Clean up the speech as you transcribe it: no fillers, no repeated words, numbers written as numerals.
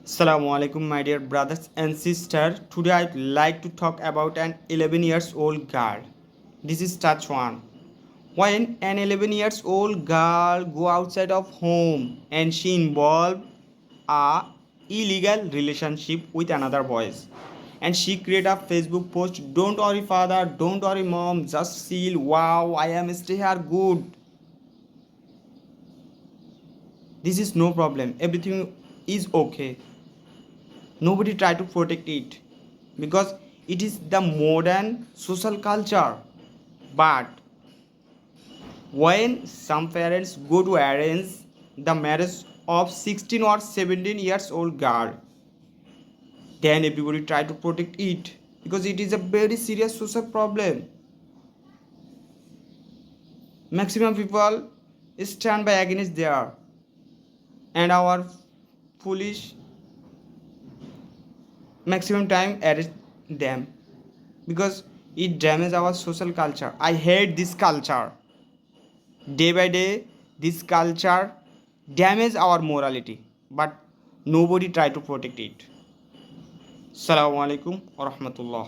Assalamu alaikum, my dear brothers and sisters. Today I'd like to talk about an 11 years old girl. This is touch one. When an 11 years old girl go outside of home and she involved a illegal relationship with another boys, and she create a Facebook post, don't worry father, don't worry mom, just feel wow, I am stay here good. This is no problem, everything is okay. Nobody try to protect it because it is the modern social culture. But when some parents go to arrange the marriage of 16 or 17 years old girl, then everybody try to protect it because it is a very serious social problem. Maximum people stand by against there, and our foolish maximum time arrest them because it damages our social culture. I hate this culture. Day by day, this culture damages our morality, but nobody try to protect it. Assalamu alaikum wa rahmatullah.